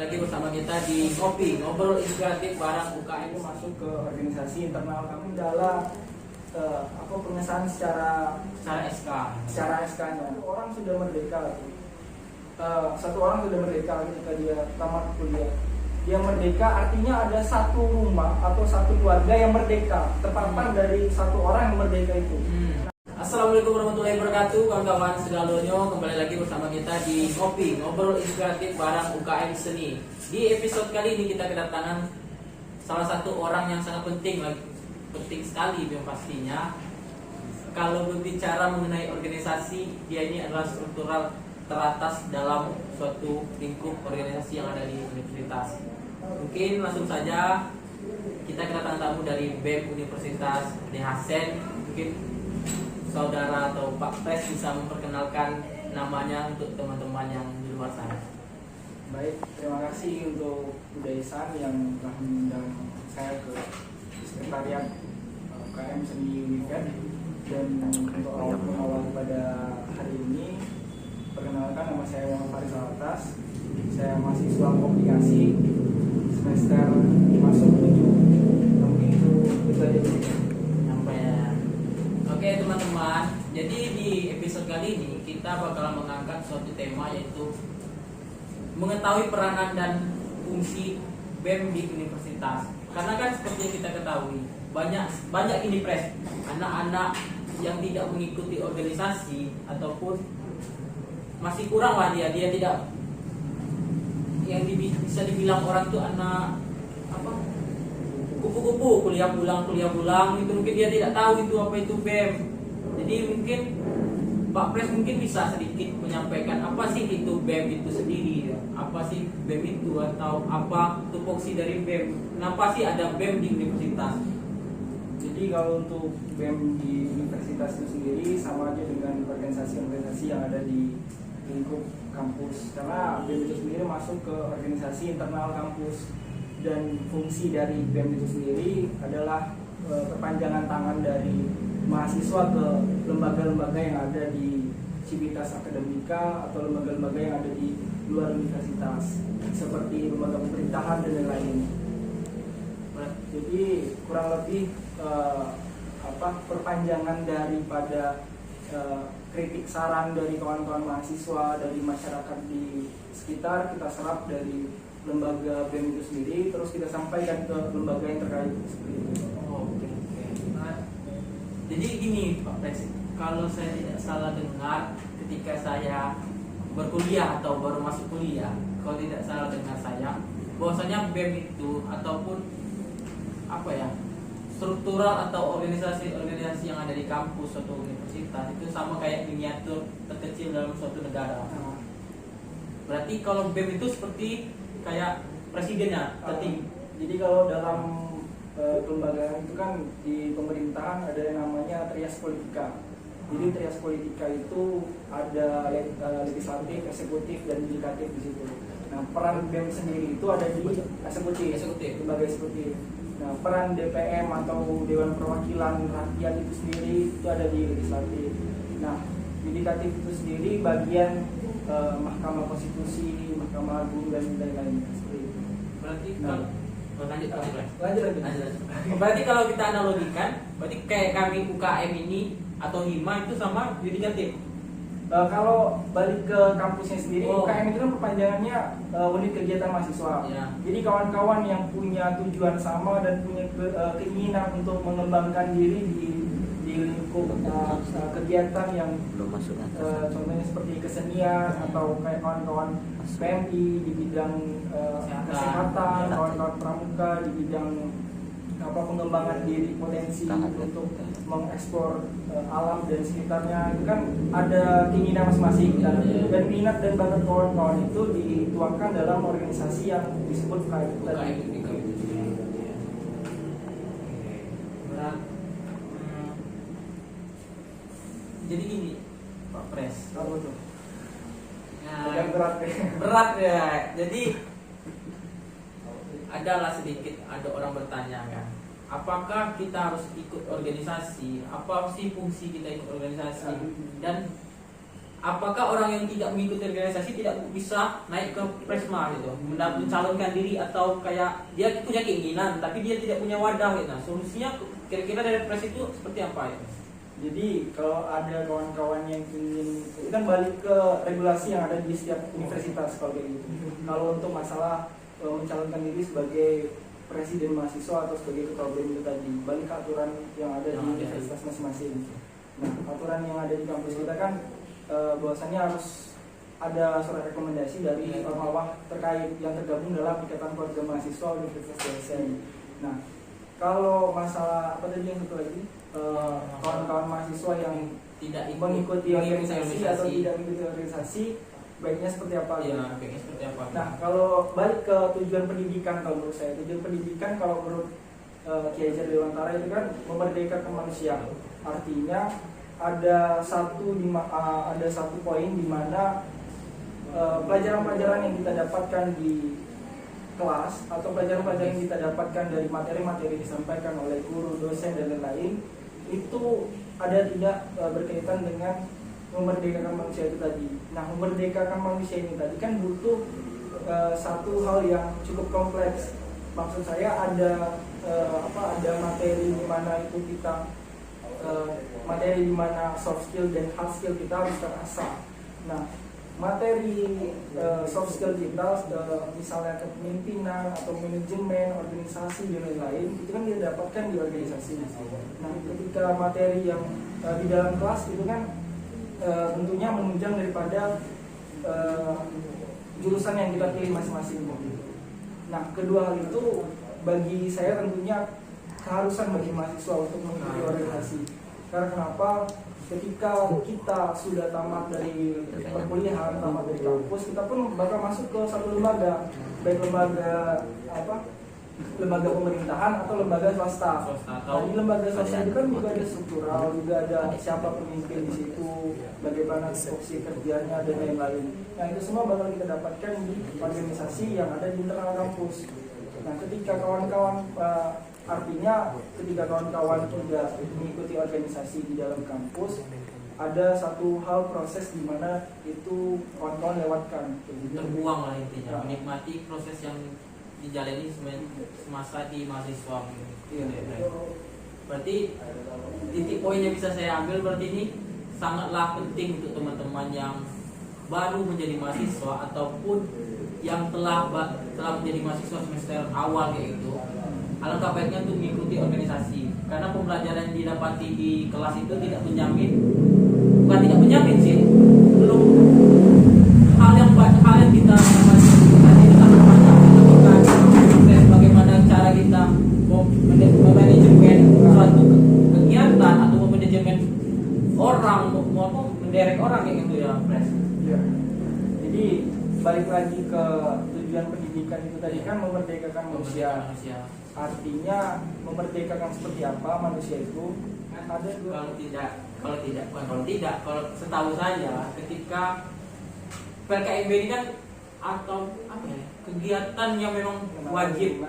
lagi bersama kita di Ngopi, ngobrol inspiratif barang UKM. Itu masuk ke organisasi internal kami adalah pengesahan secara SK. SK-nya. Orang sudah merdeka. Satu orang sudah merdeka ketika dia tamat kuliah. Dia merdeka artinya ada satu rumah atau satu keluarga yang merdeka, terpapar dari satu orang yang merdeka itu. Assalamualaikum warahmatullahi wabarakatuh, kawan-kawan segalonyo, kembali lagi bersama kita di Ngopi, ngobrol inspiratif barang UKM seni. Di episode kali ini kita kedatangan salah satu orang yang sangat penting sekali yang pastinya. Kalau berbicara mengenai organisasi, dia ini adalah struktural teratas dalam suatu lingkup organisasi yang ada di universitas. Mungkin langsung saja kita kedatangan tamu dari BEM Universitas Hasen. Mungkin saudara atau Pak Pres bisa memperkenalkan namanya untuk teman-teman yang di luar sana. Baik, terima kasih untuk Budaya Isan yang telah mengundang saya ke sekretariat UKM Seni Univen. Dan untuk awal pada hari ini, perkenalkan nama saya Muhammad Faris Alatas. Saya mahasiswa komunikasi semester masuk 7. Mungkin itu aja dulu. Oke teman-teman, jadi di episode kali ini kita bakal mengangkat suatu tema, yaitu mengetahui peranan dan fungsi BEM di universitas. Karena kan seperti yang kita ketahui, banyak ini pres anak-anak yang tidak mengikuti organisasi ataupun masih kurang lah dia tidak yang bisa dibilang orang tuh anak kupu-kupu, kuliah pulang itu mungkin dia tidak tahu itu apa itu BEM. Jadi mungkin Pak Pres mungkin bisa sedikit menyampaikan apa sih itu BEM itu sendiri ya. Apa sih BEM itu, atau apa tupoksi dari BEM, kenapa sih ada BEM di universitas. Jadi kalau untuk BEM di universitas itu sendiri sama aja dengan organisasi-organisasi yang ada di lingkup kampus. Karena BEM itu sendiri masuk ke organisasi internal kampus. Dan fungsi dari BEM itu sendiri adalah perpanjangan tangan dari mahasiswa ke lembaga-lembaga yang ada di Civitas Akademika atau lembaga-lembaga yang ada di luar universitas, seperti lembaga pemerintahan dan lain-lain. Jadi kurang lebih perpanjangan daripada kritik saran dari kawan-kawan mahasiswa, dari masyarakat di sekitar, kita serap dari lembaga BEM itu sendiri, terus kita sampaikan ke lembaga yang terkait seperti itu. Oke. Nah, jadi gini Pak Pres, kalau saya tidak salah dengar ketika saya berkuliah atau baru masuk kuliah, kalau tidak salah dengar saya, bahwasanya BEM itu ataupun struktural atau organisasi-organisasi yang ada di kampus atau universitas itu sama kayak miniatur terkecil dalam suatu negara. Berarti kalau BEM itu seperti kayak presidennya tertinggi. Jadi kalau dalam kelembagaan itu kan di pemerintahan ada yang namanya trias politika. Jadi trias politika itu ada legislatif, eksekutif, dan yudikatif di situ. Nah, peran BEM sendiri itu ada di eksekutif, lembaga eksekutif. Nah, peran DPM atau Dewan Perwakilan Rakyat itu sendiri itu ada di legislatif. Nah, yudikatif itu sendiri bagian Mahkamah Konstitusi, Mahkamah Agung, dan lain-lain seperti itu. Berarti lanjut. Berarti kalau kita analogikan, berarti kayak kami UKM ini atau HIMA itu sama yudikatif. Kalau balik ke kampusnya sendiri, UKM itu kan perpanjangannya unit kegiatan mahasiswa. Ya. Jadi kawan-kawan yang punya tujuan sama dan punya keinginan untuk mengembangkan diri di lingkup kegiatan yang contohnya seperti kesenian atau kayak kawan-kawan PMI di bidang kesehatan, kawan-kawan pramuka di bidang pengembangan diri, potensi untuk mengeksplor alam dan sekitarnya, itu kan ada keinginan masing-masing dan minat dan bakat kawan-kawan itu dituangkan dalam organisasi yang disebut UKM. Jadi gini Pak Pres, Apa tuh? nah, Berat ya. Jadi ada orang bertanya kan, apakah kita harus ikut organisasi? Apa sih fungsi kita ikut organisasi? Dan apakah orang yang tidak mengikuti organisasi tidak bisa naik ke Presma gitu, mencalonkan diri, atau kayak dia punya keinginan tapi dia tidak punya wadah gitu. Nah, solusinya kira-kira dari Pres itu seperti apa ya? Jadi kalau ada kawan-kawan yang ingin, itu kan balik ke regulasi yang ada di setiap universitas kalau kayak gitu. Kalau untuk masalah mencalonkan diri sebagai presiden mahasiswa atau sebagai ketua BEM itu tadi, balik ke aturan yang ada di universitas masing-masing. Nah, aturan yang ada di kampus kita kan bahwasannya harus ada surat rekomendasi dari ormawa terkait yang tergabung dalam Ikatan Keluarga Mahasiswa Universitas DSN. Nah, kalau masalah apa tadi yang satu lagi, kawan-kawan mahasiswa yang tidak mengikuti organisasi atau tidak mengikuti organisasi, baiknya seperti apa? Ya, baiknya seperti apa? Nah, kalau balik ke tujuan pendidikan, kalau menurut saya tujuan pendidikan kalau menurut Kiai Hajar Dewantara itu kan memerdekakan manusia. Artinya ada satu poin di mana pelajaran-pelajaran yang kita dapatkan di kelas atau pelajaran-pelajaran yang kita dapatkan dari materi-materi disampaikan oleh guru, dosen dan lain-lain itu ada tidak berkaitan dengan memerdekakan manusia itu tadi. Nah, memerdekakan manusia ini tadi kan butuh satu hal yang cukup kompleks. Maksud saya ada materi di mana itu kita materi di mana soft skill dan hard skill kita harus terasah. Nah, materi soft skill kita misalnya kepemimpinan atau manajemen organisasi dan lain-lain itu kan kita dapatkan di organisasi. Nah, ketika materi yang di dalam kelas itu kan tentunya menunjang daripada jurusan yang kita pilih masing-masing. Nah, kedua hal itu bagi saya tentunya keharusan bagi mahasiswa untuk mengikuti organisasi. Karena kenapa? Ketika kita sudah tamat dari perkuliahan, tamat dari kampus, kita pun bakal masuk ke satu lembaga, baik lembaga pemerintahan atau lembaga swasta. Nah, di lembaga swasta itu kan juga ada struktural, juga ada siapa pemimpin di situ, bagaimana fungsi kerjanya dan lain-lain. Nah, itu semua bakal kita dapatkan di organisasi yang ada di internal kampus. Nah, ketika kawan-kawan artinya ketika kawan-kawan tidak mengikuti organisasi di dalam kampus, ada satu hal proses di mana itu kawan-kawan lewatkan. Terbuang lah intinya, menikmati proses yang dijalani semasa di mahasiswa. Iya. Berarti titik poin yang bisa saya ambil berarti ini sangatlah penting untuk teman-teman yang baru menjadi mahasiswa ataupun yang telah menjadi mahasiswa semester awal kayak gitu. Alangkah baiknya untuk mengikuti organisasi, karena pembelajaran yang didapati di kelas itu tidak menjamin sih, belum hal yang kita dapati di organisasi itu sangat banyak. Kita bukan proses bagaimana cara kita memanajemen suatu kegiatan atau memanajemen orang, menderek orang kayak gitu ya, Pres. Ya. Jadi balik lagi ke tujuan pendidikan itu tadi kan memerdekakan manusia. Artinya memerdekakan seperti apa manusia itu? Ada kalau setahu saya ketika PKMB ini kan atau apa ya, kegiatan yang memang wajib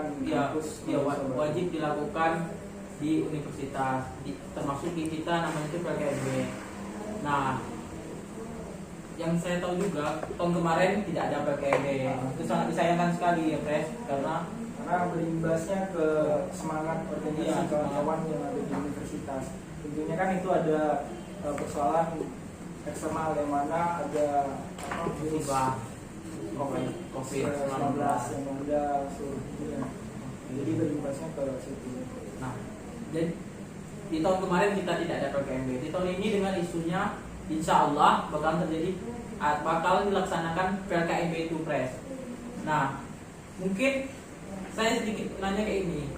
wajib dilakukan di universitas, termasuk di kita namanya itu PKMB. Nah, yang saya tahu juga tahun kemarin tidak ada PKMB. Itu sangat disayangkan sekali ya, Pres, karena berimbasnya ke semangat organisasi kawan-kawan yang ada di universitas. Tentunya kan itu ada persoalan eksternal yang mana ada virus COVID-19 yang ada seluruh dunia. Jadi berimbasnya ke situ. Nah, jadi di tahun kemarin kita tidak ada PKMB. Di tahun ini dengan isunya insya Allah bakal dilaksanakan PKMB itu, Pres. Nah, mungkin saya sedikit nanya kayak ini,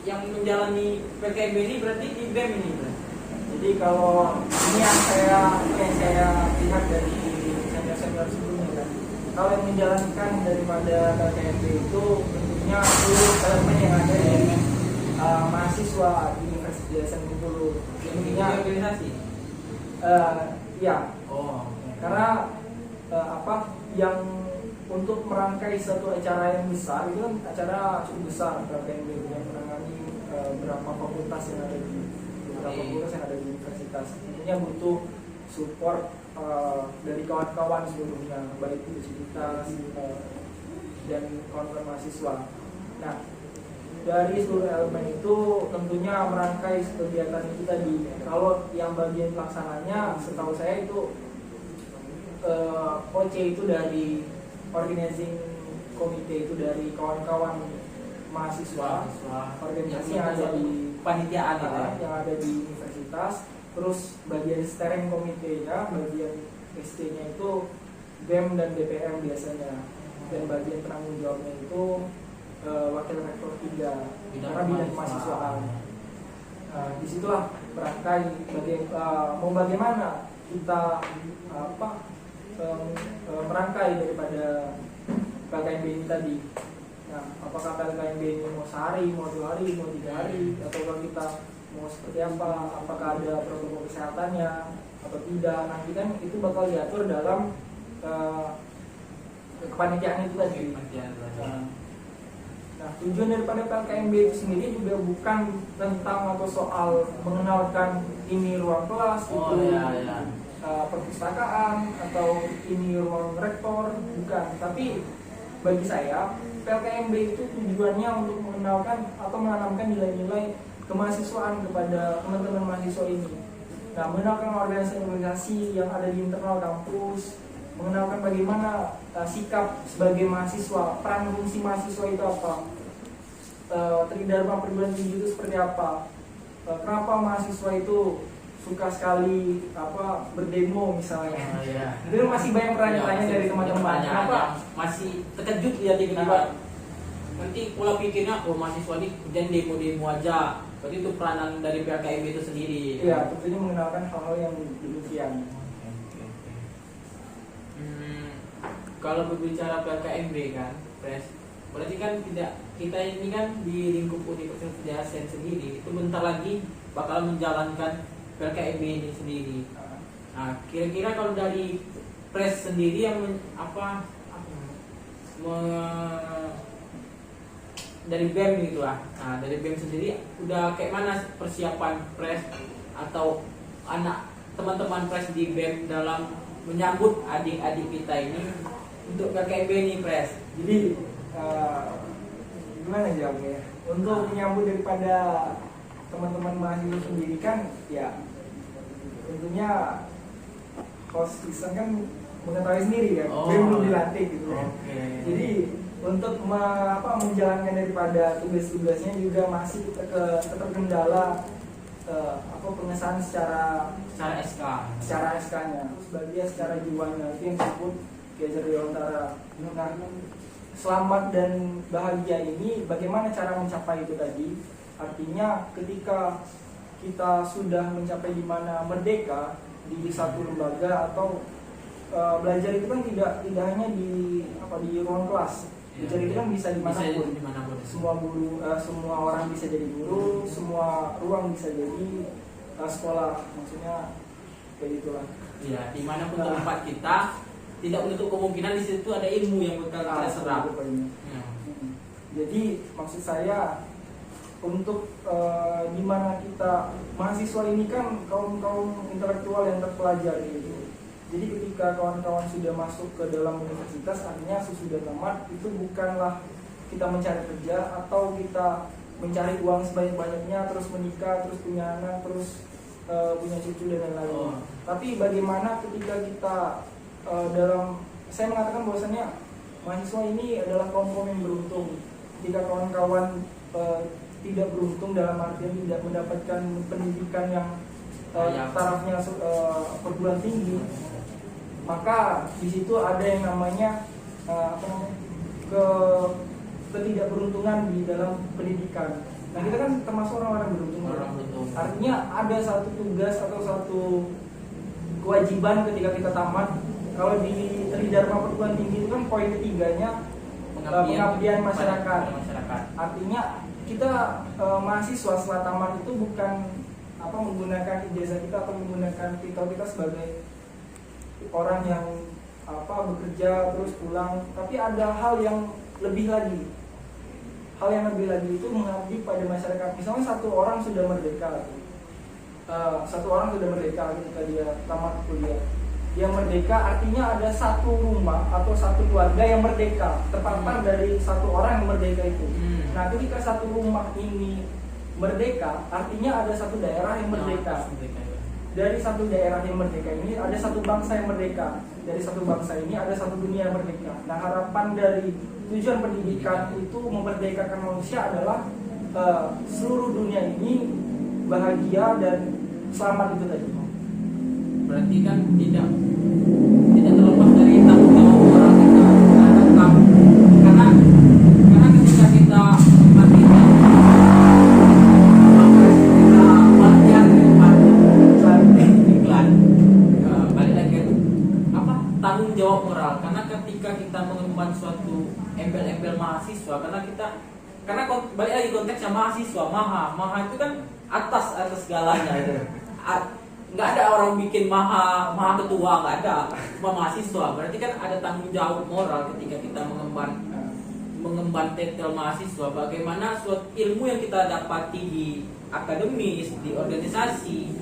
yang menjalani PKMB ini berarti di BEM ini, Pres? Jadi kalau ini yang saya lihat dari senior sebelumnya kan, kalau yang menjalankan daripada PKMB itu tentunya seluruh elemen yang ada di mahasiswa di Universitas Bengkulu. Intinya organisasi. Ya. Oh. Karena yang untuk merangkai satu acara yang besar itu kan acara cukup besar, PKMB yang menangani beberapa fakultas yang ada di universitas. Tentunya butuh support dari kawan-kawan seluruhnya, baik universitas dan kawan-kawan mahasiswa. Nah, dari seluruh elemen itu tentunya merangkai kegiatan itu tadi. Kalau yang bagian pelaksananya, setahu saya itu OC itu dari organizing komite, itu dari kawan-kawan mahasiswa, organisasi yang ada di panitiaan yang ada di universitas. Terus bagian steering komite-nya, bagian ST-nya itu BEM dan BPM biasanya, dan bagian penanggung jawabnya itu wakil rektor 3 karena bidang kemahasiswaan. Disitulah berangkai mau bagaimana kita merangkai daripada PLKMB ini tadi. Nah, apakah PLKMB ini mau sehari, mau 2 hari, mau 3 hari, atau kalau kita mau seperti apa, apakah ada protokol kesehatannya atau tidak. Nanti kan itu bakal diatur dalam kepanitiaan itu tadi. Nah, tujuan daripada PLKMB itu sendiri juga bukan tentang atau soal mengenalkan ini ruang kelas, perpustakaan, atau ini ruang rektor, bukan. Tapi bagi saya PLKMB itu tujuannya untuk mengenalkan atau menanamkan nilai-nilai kemahasiswaan kepada teman-teman mahasiswa ini. Nah, mengenalkan organisasi-organisasi yang ada di internal kampus, mengenalkan bagaimana sikap sebagai mahasiswa, peran fungsi mahasiswa itu apa, tridharma perguruan tinggi itu seperti apa, kenapa mahasiswa itu suka sekali berdemo misalnya. Itu masih banyak pertanyaan dari teman-teman. Kenapa masih terkejut dia tiba-tiba. Nanti pola pikirnya, mahasiswa ini kerjaan demo-demo aja. Berarti itu peranan dari PLKMB itu sendiri. Iya, tentunya mengenalkan hal-hal yang demikian. Kalau berbicara PLKMB kan, Pres, berarti kan kita ini kan di lingkup Universitas Hasanuddin sendiri itu bentar lagi bakal menjalankan PLKMB ini sendiri. Nah, kira-kira kalau dari Pres sendiri yang dari BEM gitu lah. Nah, dari BEM sendiri udah kayak mana persiapan Pres atau anak teman-teman Pres di BEM dalam menyambut adik-adik kita ini untuk PLKMB ini, Pres? Jadi gimana jawabnya? Untuk menyambut daripada teman-teman mahasiswa sendiri kan, ya tentunya host season kan mengetahui sendiri kan, belum dilantik gitu kan. Jadi untuk menjalankan daripada tugas-tugasnya juga masih terkendala pengesahan secara SK-nya, sebagai secara jiwanya itu yang disebut Gazer Dewantara. Nah, selamat dan bahagia ini bagaimana cara mencapai itu tadi? Artinya ketika kita sudah mencapai di mana merdeka di satu lembaga atau belajar itu kan tidak hanya di ruang kelas. Belajar itu kan bisa dimanapun. Semua guru, semua orang bisa jadi guru, semua ruang bisa jadi sekolah. Maksudnya kayak gitulah. Iya, dimanapun tempat kita tidak menutup kemungkinan di situ ada ilmu yang bakal kita serap. Jadi maksud saya untuk di mana kita mahasiswa ini kan kaum intelektual yang terpelajar gitu. Jadi ketika kawan-kawan sudah masuk ke dalam universitas, artinya sesudah tamat itu bukanlah kita mencari kerja atau kita mencari uang sebanyak-banyaknya, terus menikah, terus punya anak, terus punya cucu dan lain-lain. Tapi bagaimana ketika kita saya mengatakan bahwasannya mahasiswa ini adalah kaum yang beruntung. Ketika kawan-kawan tidak beruntung dalam artian tidak mendapatkan pendidikan yang tarafnya perguruan tinggi, maka di situ ada yang namanya ketidakberuntungan di dalam pendidikan. Nah, kita kan termasuk orang-orang beruntung. Artinya ada satu tugas atau satu kewajiban ketika kita tamat. Kalau di Tridharma Perguruan Tinggi itu kan poin ketiganya pengabdian masyarakat. Artinya kita mahasiswa setelah tamat itu bukan menggunakan ijazah kita atau menggunakan titel kita sebagai orang yang bekerja terus pulang, tapi ada hal yang lebih lagi. Hal yang lebih lagi itu mengabdi pada masyarakat. Misalnya satu orang sudah merdeka ketika dia tamat kuliah. Yang merdeka artinya ada satu rumah atau satu keluarga yang merdeka, terpapar dari satu orang yang merdeka itu. Nah, ketika satu rumah ini merdeka, artinya ada satu daerah yang merdeka. Dari satu daerah yang merdeka ini ada satu bangsa yang merdeka. Dari satu bangsa ini ada satu dunia yang merdeka. Nah, harapan dari tujuan pendidikan itu memerdekakan manusia adalah seluruh dunia ini bahagia dan selamat itu tadi. Berarti kan tidak terlepas dari tanggung jawab moral kita karena ketika kita mati maka kita belajar iklan balik lagi apa tanggung jawab moral, karena ketika kita mengemban suatu embel-embel mahasiswa, karena balik lagi konteksnya mahasiswa, maha itu kan atas segalanya itu. Nggak ada orang bikin maha ketua, nggak ada, cuma mahasiswa. Berarti kan ada tanggung jawab moral ketika kita mengemban titel mahasiswa. Bagaimana suatu ilmu yang kita dapati di akademis, di organisasi,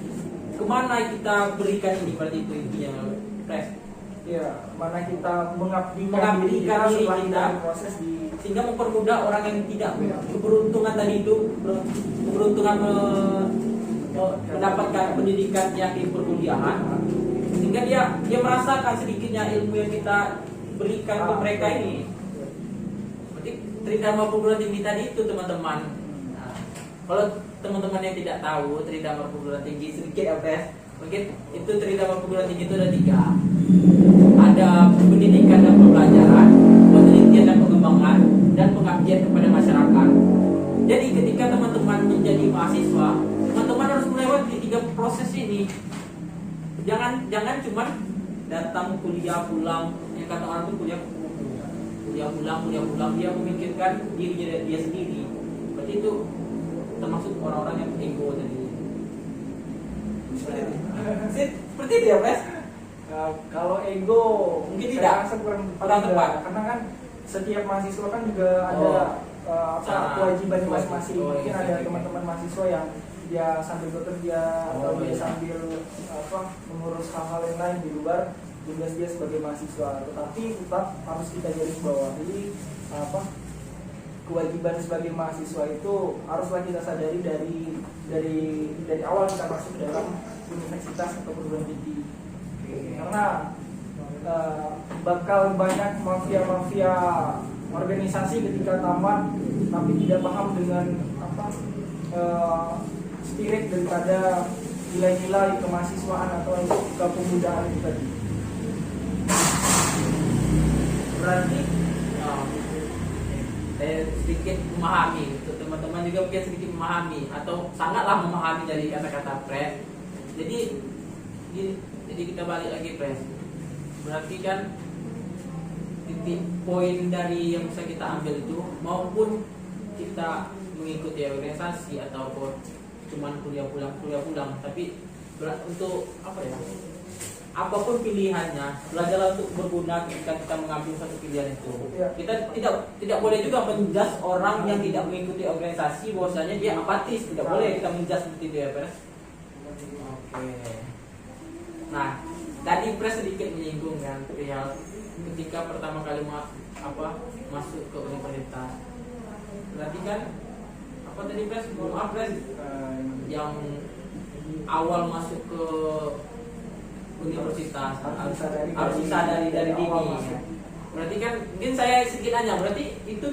kemana kita berikan ini, berarti itu intinya, Pres. Ya, mana kita mengabdikan diri kita proses sehingga mempermudah orang yang tidak keberuntungan tadi itu, mendapatkan pendidikan yang di perkuliahan, sehingga dia merasakan sedikitnya ilmu yang kita berikan ke mereka ini. Berarti tridharma perguruan tinggi tadi itu, teman-teman. Nah, kalau teman-teman yang tidak tahu tridharma perguruan tinggi, sedikit ya, Pres. Mungkin itu tridharma perguruan tinggi itu ada 3. Ada pendidikan dan pembelajaran, penelitian dan pengembangan, dan pengabdian kepada masyarakat. Jadi ketika teman-teman menjadi mahasiswa, teman-teman harus melewati 3 proses ini. Jangan cuma datang kuliah pulang, yang kata orang itu kuliah pulang, dia memikirkan dirinya dia sendiri. Berarti itu termasuk orang-orang yang ego tadi. Seperti itu ya, Pres? Kalau ego mungkin tidak kurang tepat, karena kan setiap mahasiswa kan juga ada kewajiban masing-masing. Mungkin ada teman-teman mahasiswa yang dia sambil bekerja atau dia sambil mengurus hal-hal yang lain di luar tugas dia sebagai mahasiswa, tetapi tetap harus kita garis bawahi kewajiban sebagai mahasiswa itu haruslah kita sadari dari awal kita masuk dalam universitas atau perguruan tinggi. Karena bakal banyak mafia organisasi ketika tamat tapi tidak paham dengan spirit daripada nilai-nilai kemahasiswaan atau kepemudaan itu tadi. Berarti saya sedikit memahami, untuk teman-teman juga mungkin sedikit memahami atau sangatlah memahami dari kata-kata Pres. Jadi kita balik lagi, Pres. Berarti kan titik poin dari yang bisa kita ambil itu, maupun kita mengikuti organisasi ataupun cuman kuliah pulang, tapi untuk apapun pilihannya, belajarlah untuk berguna ketika kita mengambil satu pilihan itu. Kita tidak boleh juga menjudge orang yang tidak mengikuti organisasi bahwasanya dia apatis. Tidak boleh kita menjudge seperti itu ya, Pres. Oke. Nah, tadi Pres sedikit menyinggung kan perihal ketika pertama kali masuk ke universitas. Berarti kan apa tadi, Pres? Maaf, Pres. Yang awal masuk ke universitas harus disadari dari dini. Berarti kan mungkin saya sedikit nanya, berarti itu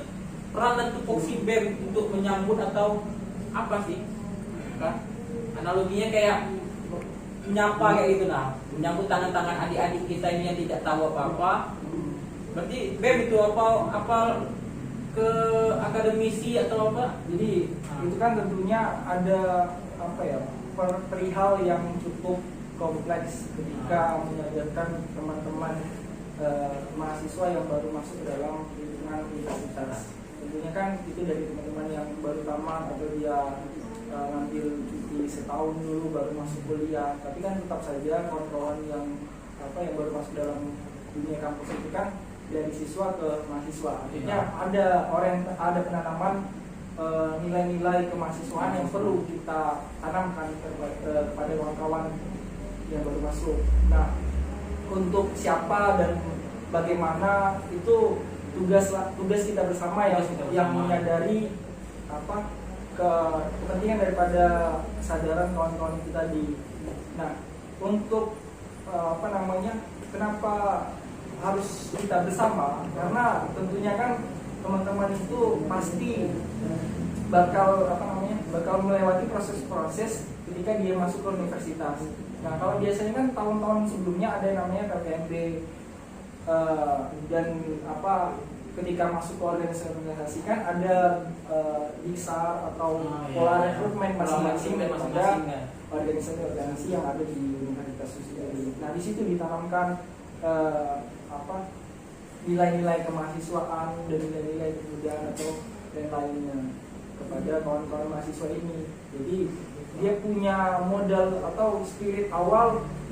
peran dan tupoksi BEM untuk menyambut atau apa sih? Kan? Analoginya kayak menyapa kayak gitu, menyambut tangan-tangan adik-adik kita ini yang tidak tahu apa-apa. Berarti BEM itu apa ke akademisi atau apa? Jadi itu kan tentunya ada perihal yang cukup kompleks ketika mengajarkan teman-teman mahasiswa yang baru masuk ke dalam lingkungan universitas. Tentunya kan itu dari teman-teman yang baru tamat atau dia ngambil cuti setahun dulu baru masuk kuliah. Tapi kan tetap saja kawan-kawan yang baru masuk dalam dunia kampus itu kan dari siswa ke mahasiswa. Artinya ada penanaman nilai-nilai kemahasiswaan yang perlu kita tanamkan kepada kawan-kawan yang baru masuk. Nah, untuk siapa dan bagaimana itu tugas kita bersama yang menyadari apa kepentingan daripada kesadaran kawan-kawan kita di. Nah, untuk kenapa harus kita bersama? Karena tentunya kan teman-teman itu pasti bakal melewati proses-proses ketika dia masuk ke universitas. Nah, kalau biasanya kan tahun-tahun sebelumnya ada yang namanya KPMB dan ketika masuk ke organisasi kan ada diksar atau pola rekrutmen masing-masing daripada organisasi yang ada di universitas itu. Nah, di situ ditanamkan nilai-nilai kemahasiswaan dan nilai-nilai kebudayaan atau dan lainnya kepada kawan-kawan mahasiswa ini. Jadi dia punya modal atau spirit awal